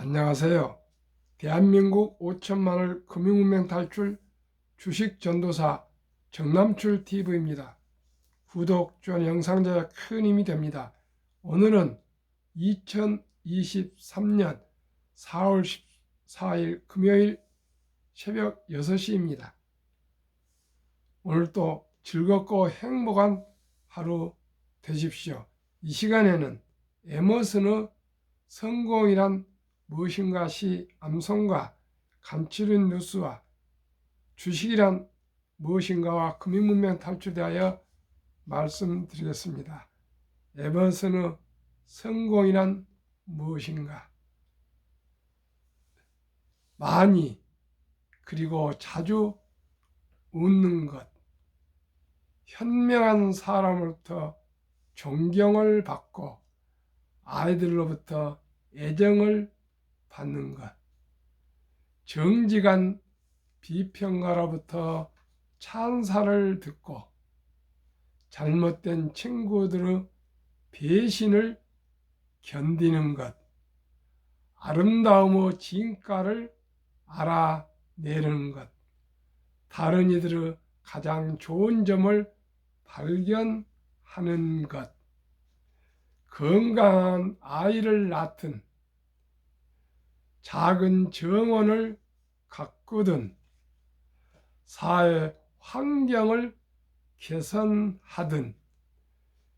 안녕하세요. 대한민국 5천만을 금융문맹 탈출 주식전도사 정남출 TV입니다. 구독, 좋아요, 영상 제작 큰 힘이 됩니다. 오늘은 2023년 4월 14일 금요일 새벽 6시입니다. 오늘도 즐겁고 행복한 하루 되십시오. 이 시간에는 에머슨의 성공이란 무엇인가 시 암송과 간추린 뉴스와 주식이란 무엇인가와 금융문맹 탈출에 대하여 말씀드리겠습니다. 에머슨의 성공이란 무엇인가? 많이 그리고 자주 웃는 것, 현명한 사람으로부터 존경을 받고 아이들로부터 애정을 받는 것, 정직한 비평가로부터 찬사를 듣고 잘못된 친구들의 배신을 견디는 것, 아름다움의 진가를 알아내는 것, 다른 이들의 가장 좋은 점을 발견하는 것, 건강한 아이를 낳든 작은 정원을 가꾸든 사회 환경을 개선하든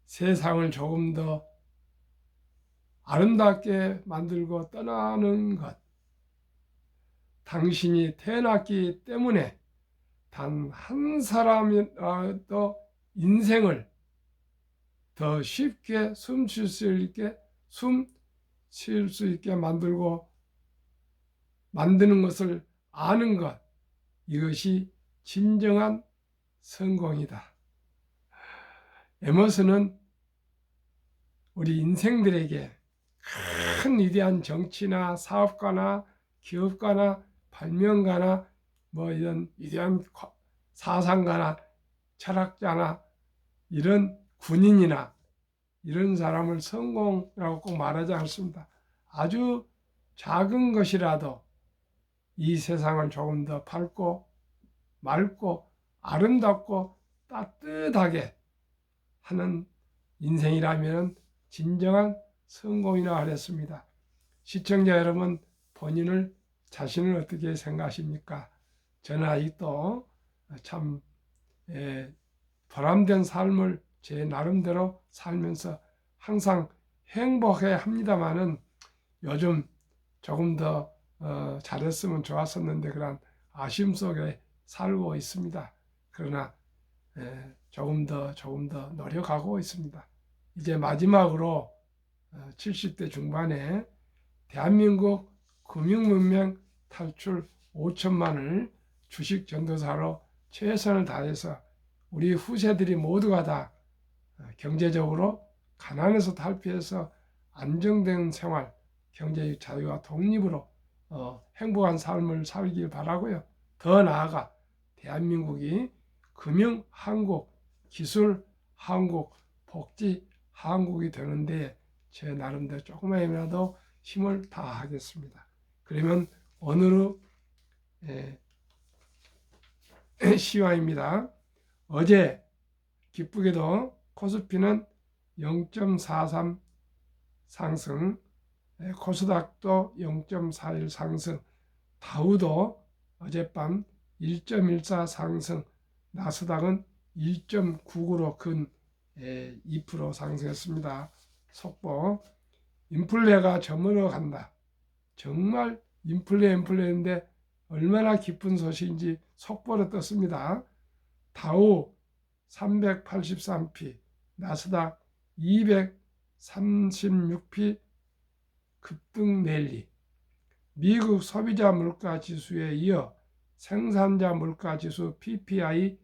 세상을 조금 더 아름답게 만들고 떠나는 것, 당신이 태어났기 때문에 단 한 사람이라도 인생을 더 쉽게 숨 쉴 수 있게 만드는 것을 아는 것, 이것이 진정한 성공이다. 에머슨은 우리 인생들에게 큰 위대한 정치나 사업가나 기업가나 발명가나 이런 위대한 사상가나 철학자나 이런 군인이나 이런 사람을 성공이라고 꼭 말하지 않습니다. 아주 작은 것이라도 이 세상을 조금 더 밝고 맑고 아름답고 따뜻하게 하는 인생이라면 진정한 성공이라 하랬습니다. 시청자 여러분, 자신을 어떻게 생각하십니까? 저는 아직도 참 보람된 삶을 제 나름대로 살면서 항상 행복해 합니다만은 요즘 조금 더 잘했으면 좋았었는데 그런 아쉬움 속에 살고 있습니다. 그러나 조금 더 노력하고 있습니다. 이제 마지막으로 70대 중반에 대한민국 금융문맹 탈출 5천만을 주식 전도사로 최선을 다해서 우리 후세들이 모두가 다 경제적으로 가난에서 탈피해서 안정된 생활, 경제적 자유와 독립으로 행복한 삶을 살길 바라고요. 더 나아가 대한민국이 금융 한국, 기술 한국, 복지 한국이 되는데 제 나름대로 조금이라도 힘을 다하겠습니다. 그러면 오늘의 시황입니다. 어제 기쁘게도 코스피는 0.43 상승, 코스닥도 0.41 상승, 다우도 어젯밤 1.14 상승, 나스닥은 1.99로 근 2% 상승했습니다. 속보, 인플레가 저물어 간다. 정말 인플레인데 얼마나 기쁜 소식인지 속보로 떴습니다. 다우 383p, 나스닥 236p 급등 랠리. 미국 소비자 물가 지수에 이어 생산자 물가 지수 PPI도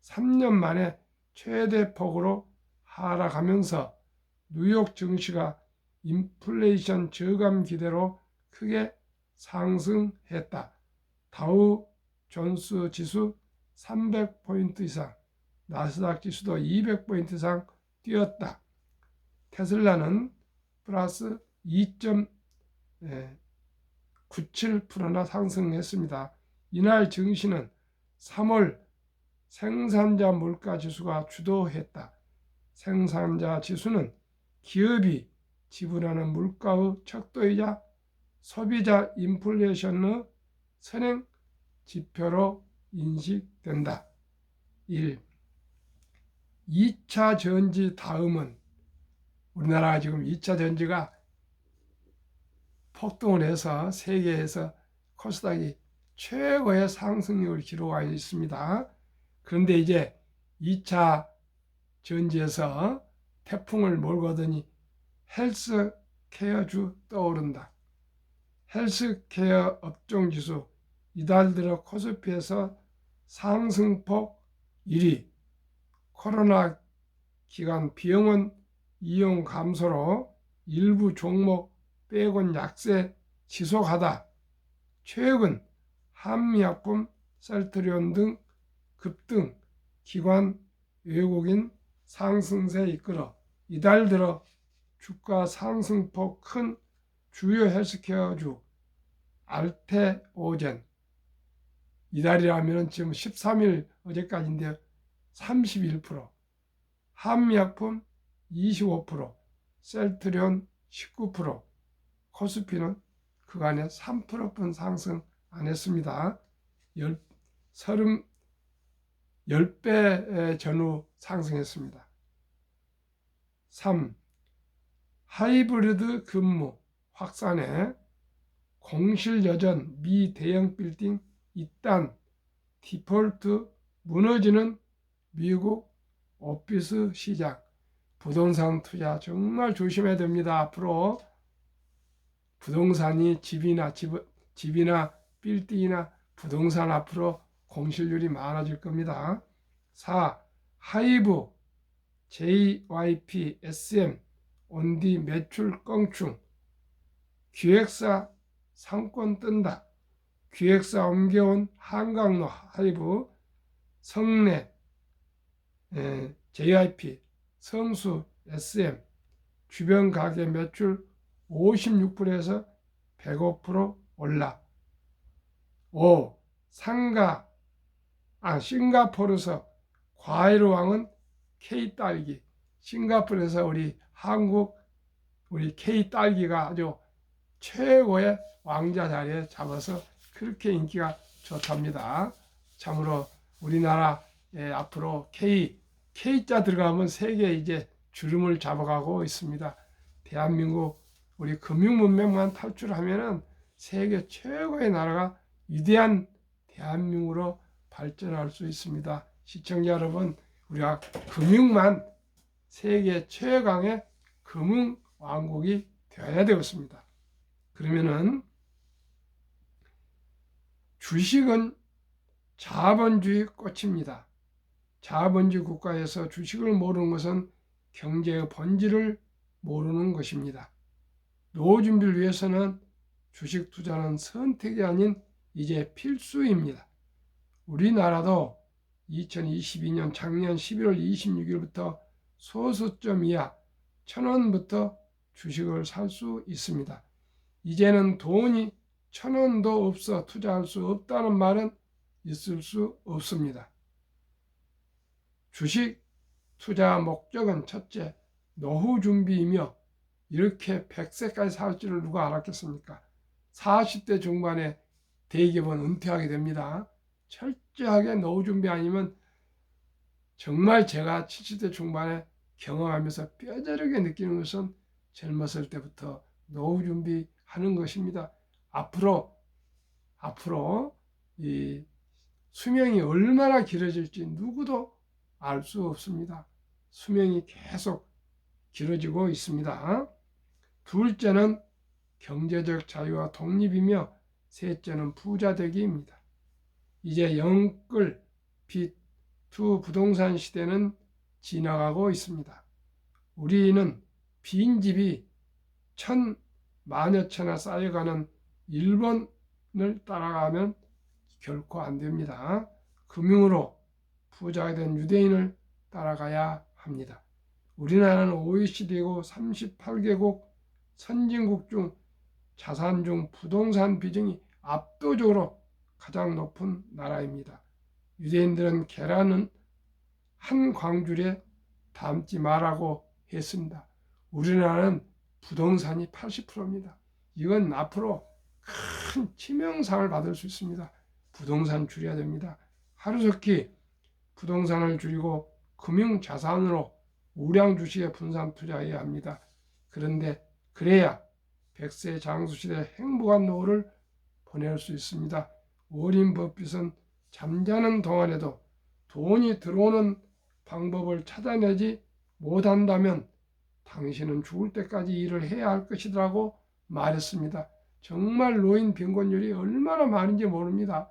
3년 만에 최대 폭으로 하락하면서 뉴욕 증시가 인플레이션 저감 기대로 크게 상승했다. 다우 존스 지수 300포인트 이상, 나스닥 지수도 200포인트 이상 뛰었다. 테슬라는 플러스 97%나 상승했습니다. 이날 증시는 3월 생산자 물가 지수가 주도했다. 생산자 지수는 기업이 지불하는 물가의 척도이자 소비자 인플레이션의 선행 지표로 인식된다. 1. 2차 전지 다음은 우리나라가 지금 2차 전지가 폭등을 해서 세계에서 코스닥이 최고의 상승률을 기록하고 있습니다. 그런데 이제 2차 전지에서 태풍을 몰고 오더니 헬스케어주 떠오른다. 헬스케어 업종지수 이달 들어 코스피에서 상승폭 1위, 코로나 기간 비용은 이용 감소로 일부 종목 빼곤 약세 지속하다. 최근 한미약품, 셀트리온 등 급등, 기관 외국인 상승세 이끌어 이달 들어 주가 상승폭 큰 주요 헬스케어주 알테오젠, 이달이라면 지금 13일 어제까지인데요. 31%, 한미약품 25%, 셀트리온 19%, 코스피는 그간에 3%뿐 상승 안 했습니다. 10배 전후 상승했습니다. 3. 하이브리드 근무 확산에 공실 여전 미 대형 빌딩 이단 디폴트 무너지는 미국 오피스 시장. 부동산 투자 정말 조심해야 됩니다. 앞으로 부동산이 집이나 빌딩이나 부동산 앞으로 공실률이 많아질 겁니다. 4. 하이브, JYP, SM, 온디 매출 껑충, 기획사 상권 뜬다. 기획사 옮겨온 한강로 하이브, 성내, JYP, 성수, SM, 주변 가게 매출 56%에서 105% 올라. 5. 싱가포르에서 과일 왕은 K딸기. 싱가포르에서 우리 K딸기가 아주 최고의 왕자 자리에 잡아서 그렇게 인기가 좋답니다. 참으로 우리나라에 앞으로 K자 들어가면 세계 이제 주름을 잡아가고 있습니다. 대한민국 우리 금융문명만 탈출하면은 세계 최고의 나라가 위대한 대한민국으로 발전할 수 있습니다. 시청자 여러분, 우리가 금융만 세계 최강의 금융 왕국이 되어야 되겠습니다. 그러면은 주식은 자본주의 꽃입니다. 자본주의 국가에서 주식을 모르는 것은 경제의 본질을 모르는 것입니다. 노후 준비를 위해서는 주식 투자는 선택이 아닌 이제 필수입니다. 우리나라도 2022년 작년 11월 26일부터 소수점 이하 1,000원부터 주식을 살 수 있습니다. 이제는 돈이 1,000원도 없어 투자할 수 없다는 말은 있을 수 없습니다. 주식 투자 목적은 첫째, 노후 준비이며 이렇게 100세까지 살 줄을 누가 알았겠습니까? 40대 중반에 대기업은 은퇴하게 됩니다. 철저하게 노후 준비 아니면 정말 제가 70대 중반에 경험하면서 뼈저리게 느끼는 것은 젊었을 때부터 노후 준비하는 것입니다. 앞으로 이 수명이 얼마나 길어질지 누구도 알 수 없습니다. 수명이 계속 길어지고 있습니다. 둘째는 경제적 자유와 독립이며 셋째는 부자 되기입니다. 이제 영끌, 빚, 투 부동산 시대는 지나가고 있습니다. 우리는 빈집이 만여 채나 쌓여가는 일본을 따라가면 결코 안 됩니다. 금융으로 부자가 된 유대인을 따라가야 합니다. 우리나라는 OECD고 38개국 선진국 중 자산 중 부동산 비중이 압도적으로 가장 높은 나라입니다. 유대인들은 계란은 한 광줄에 담지 말라고 했습니다. 우리나라는 부동산이 80%입니다. 이건 앞으로 큰 치명상을 받을 수 있습니다. 부동산 줄여야 됩니다. 하루속히 부동산을 줄이고 금융자산으로 우량 주식에 분산 투자해야 합니다. 그런데 그래야 100세 장수시대 행복한 노후를 보낼 수 있습니다. 워린 버핏은 잠자는 동안에도 돈이 들어오는 방법을 찾아내지 못한다면 당신은 죽을 때까지 일을 해야 할 것이라고 말했습니다. 정말 노인 빈곤율이 얼마나 많은지 모릅니다.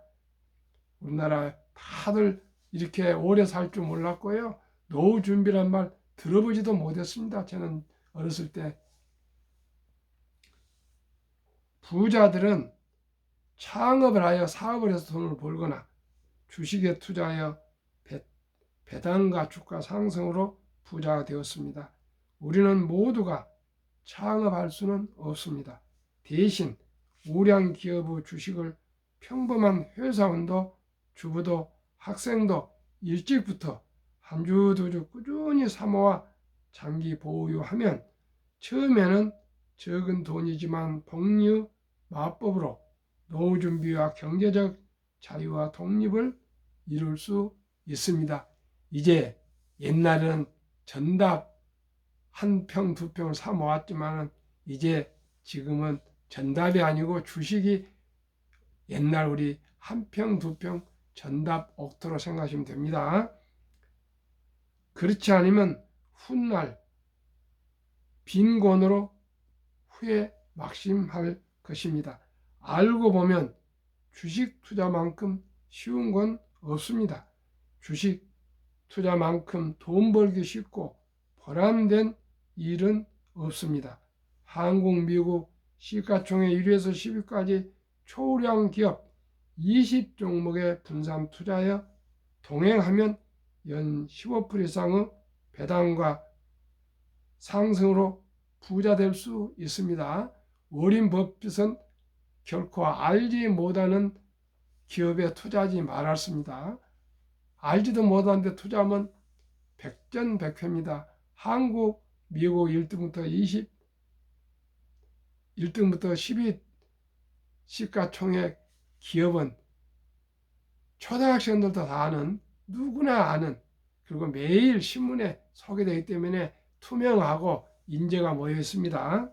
우리나라 다들 이렇게 오래 살 줄 몰랐고요. 노후 준비란 말 들어보지도 못했습니다. 저는 어렸을 때. 부자들은 창업을 하여 사업을 해서 돈을 벌거나 주식에 투자하여 배당과 주가 상승으로 부자가 되었습니다. 우리는 모두가 창업할 수는 없습니다. 대신 우량 기업의 주식을 평범한 회사원도 주부도 학생도 일찍부터 한 주 두 주 꾸준히 사모아 장기 보유하면 처음에는 적은 돈이지만 복리 마법으로 노후 준비와 경제적 자유와 독립을 이룰 수 있습니다. 이제 옛날에는 전답 한 평, 두 평을 사 모았지만 이제 지금은 전답이 아니고 주식이 옛날 우리 한 평, 두 평 전답 옥토로 생각하시면 됩니다. 그렇지 않으면 훗날 빈곤으로 후회 막심할 것입니다. 알고 보면 주식 투자만큼 쉬운 건 없습니다. 주식 투자만큼 돈 벌기 쉽고 보람된 일은 없습니다. 한국, 미국 시가총액 1위에서 10위까지 초우량 기업 20종목의 분산 투자에 동행하면 연 15% 이상의 배당과 상승으로 부자 될 수 있습니다. 워린 버핏은 결코 알지 못하는 기업에 투자하지 말았습니다. 알지도 못하는데 투자하면 백전백회입니다. 한국, 미국 1등부터 10위 시가총액 기업은 초등학생들도 다 아는, 누구나 아는, 그리고 매일 신문에 소개되기 때문에 투명하고 인재가 모여 있습니다.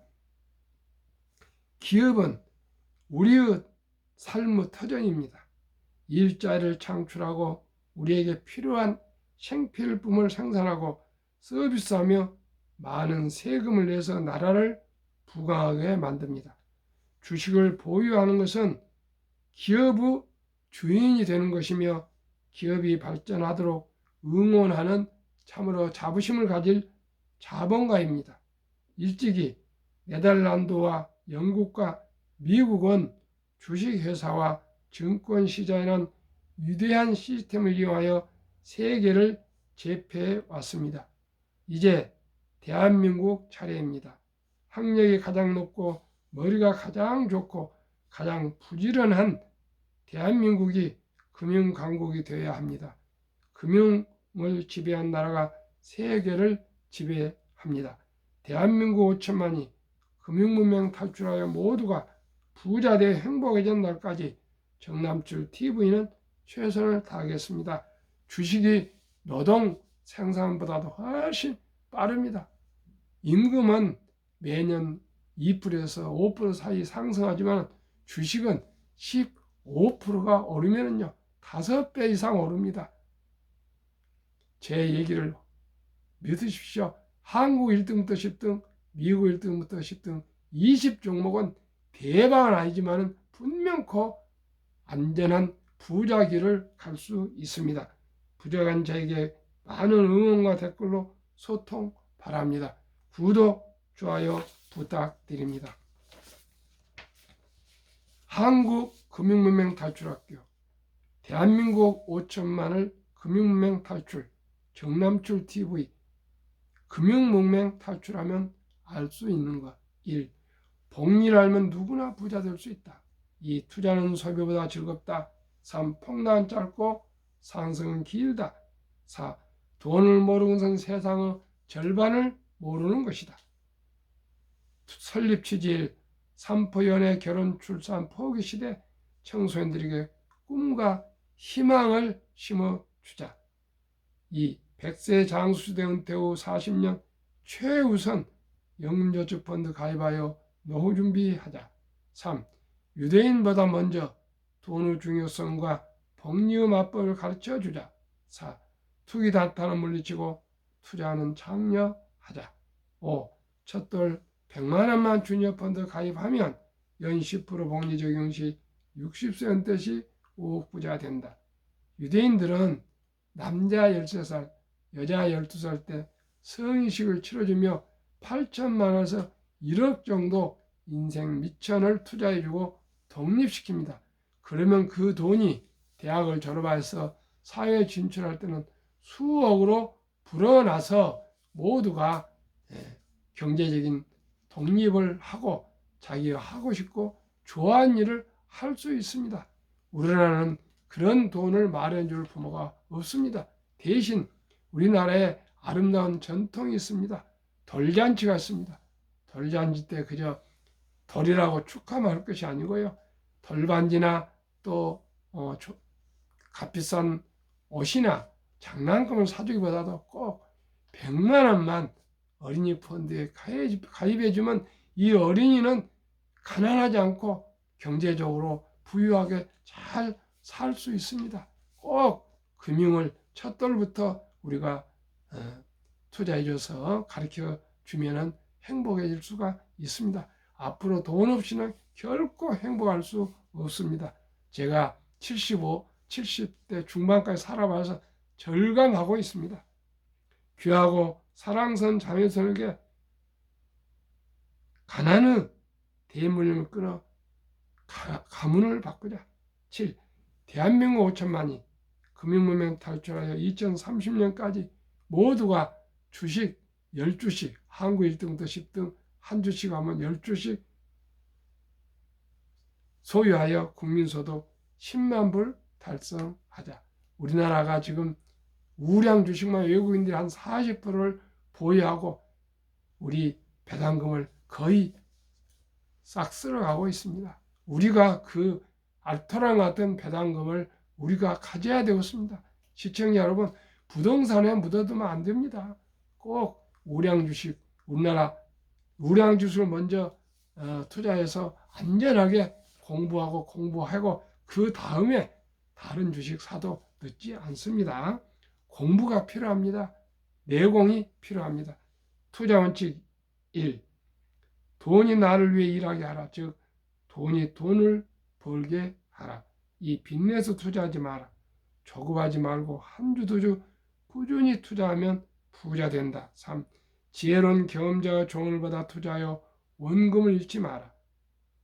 기업은 우리의 삶의 터전입니다. 일자리를 창출하고 우리에게 필요한 생필품을 생산하고 서비스하며 많은 세금을 내서 나라를 부강하게 만듭니다. 주식을 보유하는 것은 기업의 주인이 되는 것이며 기업이 발전하도록 응원하는 참으로 자부심을 가질 자본가입니다. 일찍이 네덜란드와 영국과 미국은 주식회사와 증권시장이라는 위대한 시스템을 이용하여 세계를 제패해 왔습니다. 이제 대한민국 차례입니다. 학력이 가장 높고 머리가 가장 좋고 가장 부지런한 대한민국이 금융강국이 되어야 합니다. 금융을 지배한 나라가 세계를 지배합니다. 대한민국 5천만이 금융문명 탈출하여 모두가 부자 되어 행복해진 날까지 정남출 TV는 최선을 다하겠습니다. 주식이 노동 생산보다도 훨씬 빠릅니다. 임금은 매년 2%에서 5% 사이 상승하지만 주식은 15%가 오르면요 5배 이상 오릅니다. 제 얘기를 믿으십시오. 한국 1등부터 10등, 미국 1등부터 10등, 20종목은 대박은 아니지만 분명코 안전한 부자길을 갈 수 있습니다. 부족한 저에게 많은 응원과 댓글로 소통 바랍니다. 구독, 좋아요 부탁드립니다. 한국금융문명 탈출학교, 대한민국 5천만을 금융문명 탈출, 정남출 TV, 금융문명 탈출하면 알 수 있는 것. 1. 복리를 알면 누구나 부자 될 수 있다. 2. 투자는 소비보다 즐겁다. 3. 폭락은 짧고 상승은 길다. 4. 돈을 모르는 것은 세상의 절반을 모르는 것이다. 설립 취지 1. 삼포 연애 결혼 출산 포기 시대 청소년들에게 꿈과 희망을 심어주자. 2. 100세 장수시대 은퇴 후 40년 최우선 연금저축펀드 가입하여 노후 준비하자. 3. 유대인보다 먼저 돈의 중요성과 복리의 맞법을 가르쳐주자. 4. 투기 단타는 물리치고 투자하는 장려하자. 5. 첫돌 100만 원만 주니어 펀드 가입하면 연 10% 복리 적용 시 60세 은퇴 시 5억 부자 된다. 유대인들은 남자 13살, 여자 12살 때 성인식을 치러주며 8천만 원에서 1억 정도 인생 미천을 투자해주고 독립시킵니다. 그러면 그 돈이 대학을 졸업해서 사회에 진출할 때는 수억으로 불어나서 모두가 경제적인 독립을 하고 자기가 하고 싶고 좋아하는 일을 할 수 있습니다. 우리나라는 그런 돈을 마련해 줄 부모가 없습니다. 대신 우리나라에 아름다운 전통이 있습니다. 돌잔치가 있습니다. 돌잔치 때 그저 돌이라고 축하만 할 것이 아니고요. 돌반지나 또 값비싼 옷이나 장난감을 사주기보다도 꼭 100만 원만 어린이 펀드에 가입해주면 이 어린이는 가난하지 않고 경제적으로 부유하게 잘 살 수 있습니다. 꼭 금융을 첫돌부터 우리가 투자해줘서 가르쳐주면 행복해질 수가 있습니다. 앞으로 돈 없이는 결코 행복할 수 없습니다. 제가 70대 중반까지 살아봐서 절감하고 있습니다. 귀하고 사랑스러운 자매들에게 가난의 대물림을 끊어 가문을 바꾸자. 7. 대한민국 5천만이 금융문명 탈출하여 2030년까지 모두가 주식 10주씩, 한국 1등부터 10등 한 주씩 하면 10주씩 소유하여 국민소득 10만 불 달성하자. 우리나라가 지금 우량 주식만 외국인들이 한 40%를 보유하고 우리 배당금을 거의 싹 쓸어가고 있습니다. 우리가 그 알토란 같은 배당금을 우리가 가져야 되겠습니다. 시청자 여러분, 부동산에 묻어두면 안 됩니다. 꼭 우량 주식, 우리나라 우량 주식을 먼저 투자해서 안전하게 공부하고 그 다음에 다른 주식 사도 늦지 않습니다. 공부가 필요합니다. 내공이 필요합니다. 투자 원칙 1. 돈이 나를 위해 일하게 하라. 즉 돈이 돈을 벌게 하라. 2. 빚내서 투자하지 마라. 조급하지 말고 한 주 두 주 꾸준히 투자하면 부자 된다. 3. 지혜로운 경험자가 조언을 받아 투자하여 원금을 잃지 마라.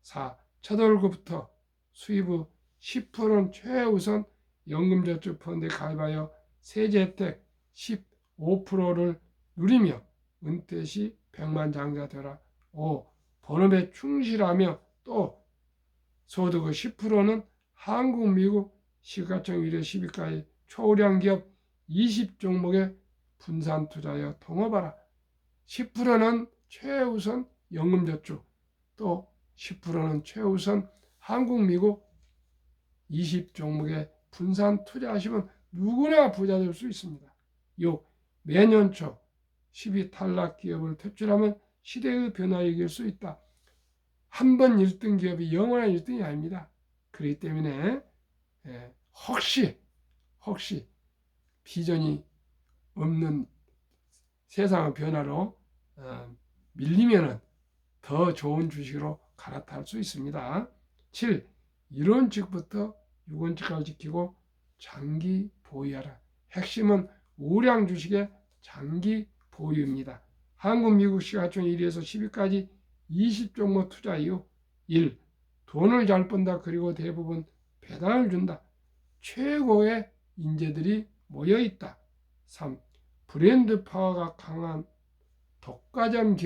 4. 첫 월급부터 수입의 10%는 최우선 연금저축펀드에 가입하여 세제 혜택 15%를 누리며 은퇴 시 백만장자 되라. 5. 본업에 충실하며 또 소득의 10%는 한국, 미국 시가총 1회 10위까지 초우량 기업 20종목에 분산 투자하여 통업하라. 10%는 최우선 연금저축, 또 10%는 최우선 한국, 미국 20종목에 분산 투자하시면 누구나 부자 될 수 있습니다. 6. 매년 초 10위 탈락 기업을 퇴출하면 시대의 변화를 이길 수 있다. 한 번 1등 기업이 영원한 1등이 아닙니다. 그렇기 때문에 혹시 비전이 없는 세상의 변화로 밀리면 더 좋은 주식으로 갈아탈 수 있습니다. 7. 1원칙부터 6원칙까지 지키고 장기 보유하라. 핵심은 우량 주식의 장기 보유입니다. 한국, 미국 시가총 1위에서 10위까지 20종목 투자 이후 1. 돈을 잘 번다. 그리고 대부분 배당을 준다. 최고의 인재들이 모여있다. 3. 브랜드 파워가 강한 독과점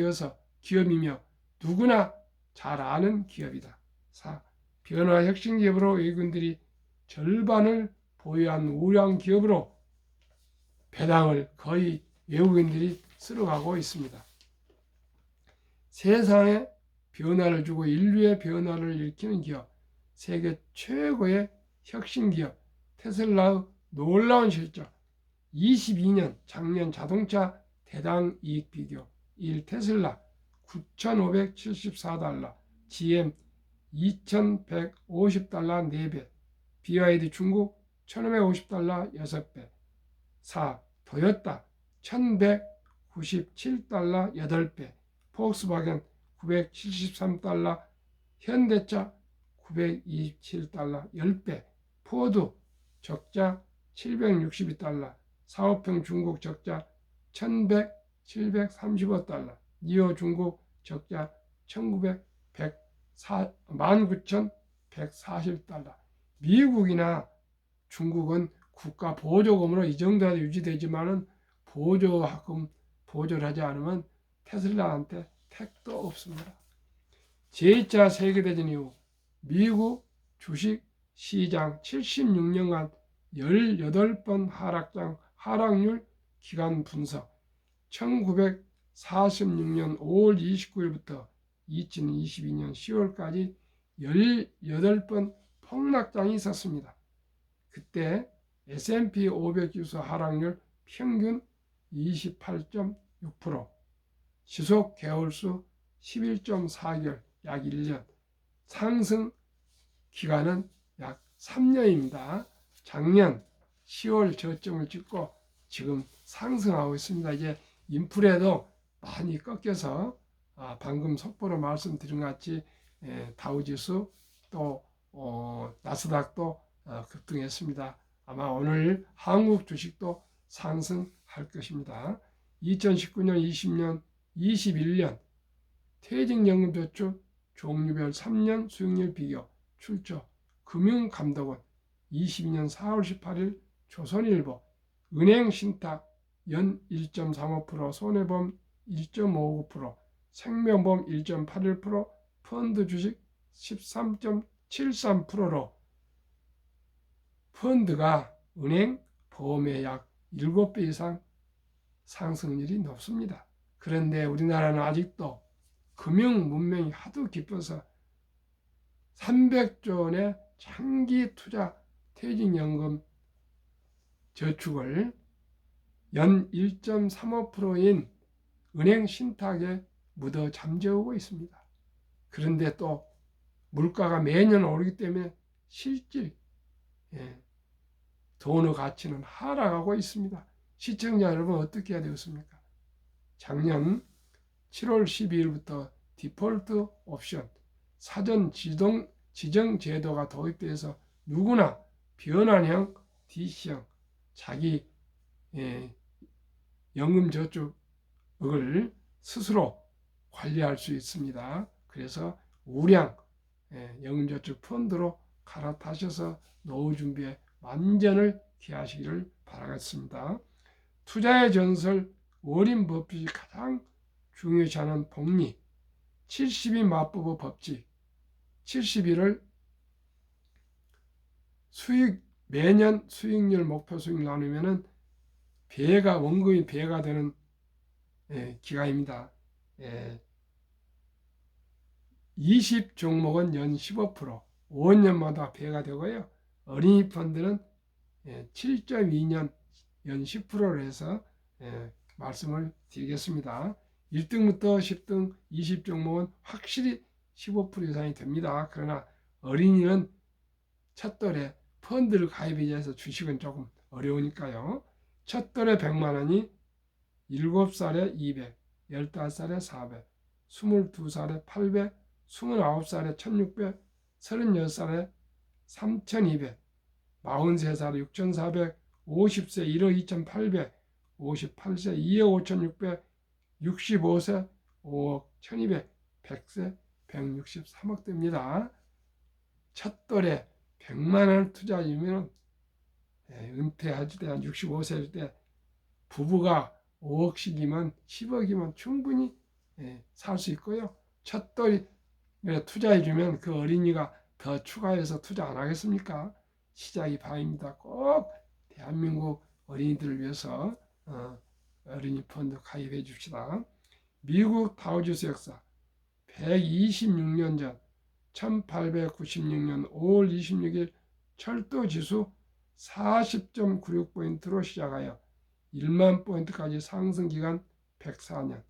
기업이며 누구나 잘 아는 기업이다. 4. 변화 혁신 기업으로 외국인들이 절반을 보유한 우량 기업으로 배당을 거의 외국인들이 쓸어가고 있습니다. 세상에 변화를 주고 인류의 변화를 일으키는 기업, 세계 최고의 혁신 기업 테슬라의 놀라운 실적, 22년 작년 자동차 대당 이익 비교 1. 테슬라 9,574달러, GM 2,150달러 4배, BYD 중국 1,550달러 6배, 4. 토요타 1,197달러 8배, 폭스바겐 973달러, 현대차 927달러 10배, 포드 적자 762달러, 사오평 중국 적자 1,735달러, 니오 중국 적자 19,140달러. 미국이나 중국은 국가 보조금으로 이 정도가 유지되지만은 보조를 하지 않으면 테슬라한테 택도 없습니다. 제2차 세계대전 이후 미국 주식 시장 76년간 18번 하락률 기간 분석, 1946년 5월 29일부터 2022년 10월까지 18번 폭락장이 있었습니다. 그때 S&P 500 지수 하락률 평균 28.6%, 지속 개월수 11.4개월, 약 1년, 상승 기간은 약 3년입니다. 작년 10월 저점을 찍고 지금 상승하고 있습니다. 이제 인플레도 많이 꺾여서 방금 속보로 말씀드린 것 같이 다우지수 또 나스닥도 급등했습니다. 아마 오늘 한국 주식도 상승할 것입니다. 2019년, 20년, 21년 퇴직연금저축 종류별 3년 수익률 비교 출처 금융감독원 22년 4월 18일 조선일보 은행신탁 연 1.35%, 손해보험 1.59%, 생명보험 1.81%, 펀드 주식 13.73%로 펀드가 은행 보험의 약 7배 이상 상승률이 높습니다. 그런데 우리나라는 아직도 금융 문명이 하도 깊어서 300조 원의 장기 투자 퇴직연금 저축을 연 1.35%인 은행 신탁에 묻어 잠재우고 있습니다. 그런데 또 물가가 매년 오르기 때문에 실질 돈의 가치는 하락하고 있습니다. 시청자 여러분 어떻게 해야 되겠습니까? 작년 7월 12일부터 디폴트 옵션 사전 지정 제도가 도입돼서 누구나 변환형 DC형 자기 연금저축을 스스로 관리할 수 있습니다. 그래서 우량 연금저축 펀드로 갈아타셔서 노후 준비에 만전을 기하시기를 바라겠습니다. 투자의 전설 워린 버핏이 가장 중요시하는 복리 70인 맞부부 법칙 71을 매년 수익률 목표 수익 나누면은 원금이 배가 되는 기간입니다. 20 종목은 연 15%, 5년마다 배가 되고요. 어린이 펀드는 7.2년 연 10%로 해서 말씀을 드리겠습니다. 1등부터 10등 20 종목은 확실히 15% 이상이 됩니다. 그러나 어린이는 첫돌에 펀드를 가입하기 위해서 주식은 조금 어려우니까요. 첫돌에 100만 원이 7살에 200, 15살에 400, 22살에 800, 29살에 1600, 36살에 3200, 43살에 6400, 50세 1억 2800, 58세 2억 5600, 65세 5억 1200, 100세 163억 됩니다. 첫돌에 100만 원 투자이면 은퇴할 때 한 65세일 때 부부가 5억씩이면 10억이면 충분히 살 수 있고요. 첫돌이 그래 투자해주면 그 어린이가 더 추가해서 투자 안 하겠습니까? 시작이 바입니다. 꼭 대한민국 어린이들을 위해서 어린이 펀드 가입해 줍시다. 미국 다우지수 역사 126년 전 1896년 5월 26일 철도지수 40.96포인트로 시작하여 1만 포인트까지 상승기간 104년,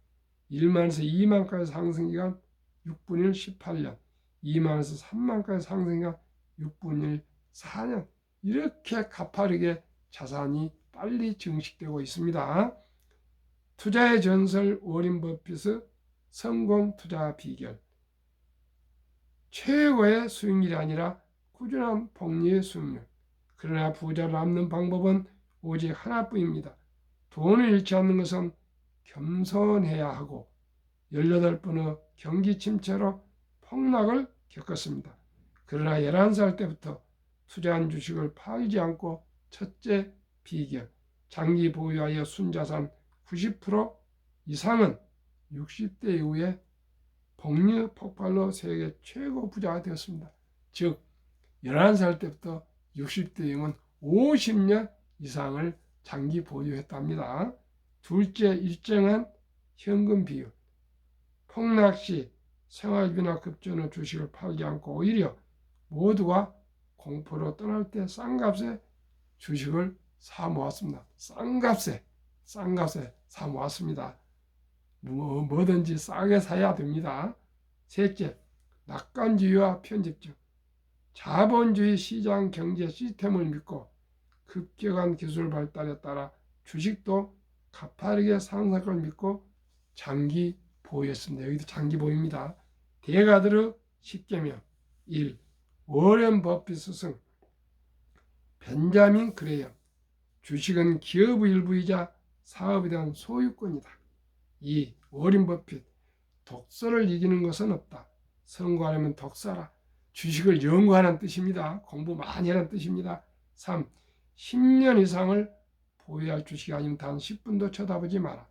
1만에서 2만까지 상승기간 6분의 1 18년, 2만에서 3만까지 상승기간 6분의 1 4년, 이렇게 가파르게 자산이 빨리 증식되고 있습니다. 투자의 전설 워렌 버핏의 성공 투자 비결. 최고의 수익률이 아니라 꾸준한 복리의 수익률. 그러나 부자를 남는 방법은 오직 하나뿐입니다. 돈을 잃지 않는 것은 겸손해야 하고 18번의 경기 침체로 폭락을 겪었습니다. 그러나 11살 때부터 투자한 주식을 팔지 않고 첫째 비결, 장기 보유하여 순자산 90% 이상은 60대 이후에 복리 폭발로 세계 최고 부자가 되었습니다. 즉 11살 때부터 60대 이후는 50년 이상을 장기 보유했답니다. 둘째, 일정한 현금 비율. 폭락 시 생활비나 급전의 주식을 팔지 않고 오히려 모두가 공포로 떠날 때 싼 값에 주식을 사 모았습니다. 싼 값에 사 모았습니다. 뭐든지 싸게 사야 됩니다. 셋째, 낙관주의와 편집증. 자본주의 시장 경제 시스템을 믿고 급격한 기술 발달에 따라 주식도 가파르게 상승할 걸 믿고 장기 보유했습니다. 여기도 장기 보유입니다. 대가들의 10계명 1. 워렌 버핏 스승 벤자민 그레이엄. 주식은 기업의 일부이자 사업에 대한 소유권이다. 2. 워렌 버핏 독서를 이기는 것은 없다. 성공하려면 독서라. 주식을 연구하는 뜻입니다. 공부 많이 하는 뜻입니다. 3. 10년 이상을 보유할 주식이 아니면 단 10분도 쳐다보지 마라.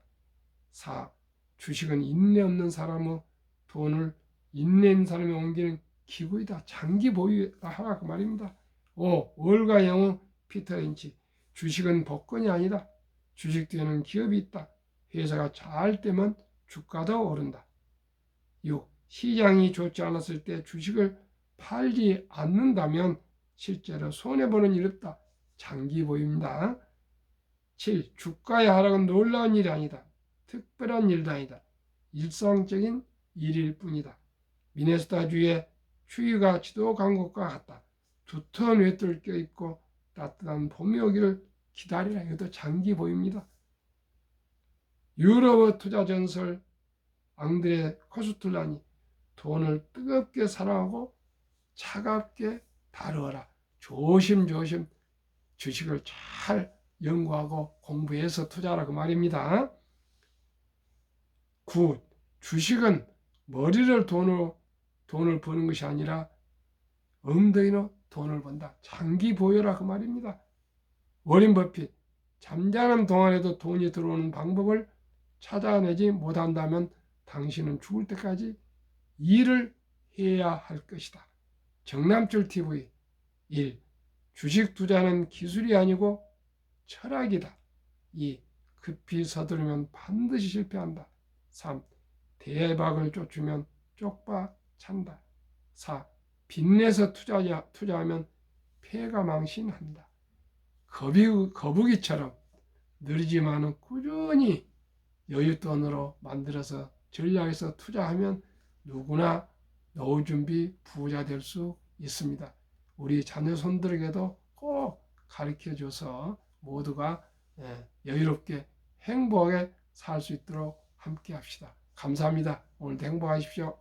4. 주식은 인내 없는 사람의 돈을 인내 있는 사람이 옮기는 기구이다. 장기 보유하라 그 말입니다. 5. 월가 영웅 피터 린치. 주식은 복권이 아니다. 주식 뒤에는 기업이 있다. 회사가 잘 되면 주가도 오른다. 6. 시장이 좋지 않았을 때 주식을 팔지 않는다면 실제로 손해보는 일 없다. 장기 보유입니다. 7. 주가의 하락은 놀라운 일이 아니다. 특별한 일도 아니다. 일상적인 일일 뿐이다. 미네소타주의 추위가 지독한 것과 같다. 두터운 외투를 껴입고 따뜻한 봄이 오기를 기다리라. 이것도 장기 보유입니다. 유럽의 투자 전설 앙드레 코스툴란이 돈을 뜨겁게 사랑하고 차갑게 다루어라. 조심조심 주식을 잘 연구하고 공부해서 투자하라 그 말입니다. 9. 주식은 머리를 돈을 버는 것이 아니라 엉덩이로 돈을 번다. 장기 보유라 그 말입니다. 워렌 버핏 잠자는 동안에도 돈이 들어오는 방법을 찾아내지 못한다면 당신은 죽을 때까지 일을 해야 할 것이다. 정남철 TV 1. 주식 투자는 기술이 아니고 철학이다. 2. 급히 서두르면 반드시 실패한다. 3. 대박을 쫓으면 쪽파 찬다. 4. 빚내서 투자하면 폐가 망신한다. 거북이처럼 느리지만은 꾸준히 여윳돈으로 만들어서 전략해서 투자하면 누구나 노후 준비 부자 될 수 있습니다. 우리 자녀 손들에게도 꼭 가르쳐줘서 모두가 여유롭게 행복하게 살 수 있도록 함께 합시다. 감사합니다. 오늘도 행복하십시오.